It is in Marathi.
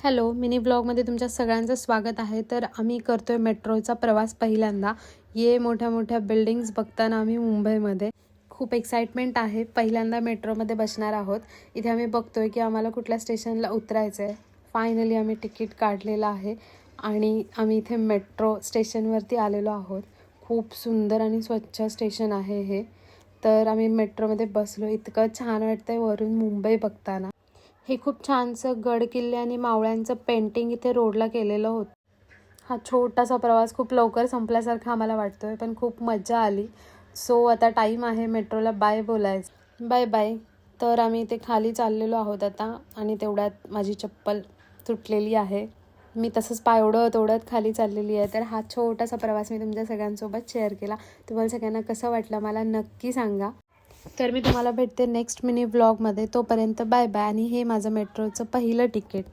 हॅलो, मिनी ब्लॉगमध्ये तुमच्या सगळ्यांचं स्वागत आहे. तर आम्ही करतोय मेट्रोचा प्रवास पहिल्यांदा. मोठ्या मोठ्या बिल्डिंग्स बघताना आम्ही मुंबईमध्ये खूप एक्साइटमेंट आहे. पहिल्यांदा मेट्रोमध्ये बसणार आहोत. इथे आम्ही बघतोय की आम्हाला कुठल्या स्टेशनला उतरायचं आहे. फायनली आम्ही तिकीट काढलेलं आहे आणि आम्ही इथे मेट्रो स्टेशनवरती आलेलो आहोत. खूप सुंदर आणि स्वच्छ स्टेशन आहे हे. तर आम्ही मेट्रोमध्ये बसलो. इतकं छान वाटतंय वरून मुंबई बघताना. हे खूप छानसं गड किल्ले आणि मावळ्यांचं पेंटिंग इथे रोडला केलेलं होतं. हा छोटासा प्रवास खूप लवकर संपल्यासारखा आम्हाला वाटतोय, पण खूप मजा आली. सो आता टाईम आहे मेट्रोला बाय बोलायचं. Bye bye. तर आम्ही इथे खाली चाललेलो आहोत आता आणि तेवढ्यात माझी चप्पल तुटलेली आहे. मी तसंच पाय ओढत ओढत खाली चाललेली आहे. तर हा छोटासा प्रवास मी तुमच्या सगळ्यांसोबत शेअर केला. तुम्हाला सगळ्यांना कसं वाटलं मला नक्की सांगा. तर मी तुम्हाला भेटते नेक्स्ट मिनी व्लॉगमध्ये. तोपर्यंत बाय बाय. आणि हे माझं मेट्रोचं पहिलं तिकीट.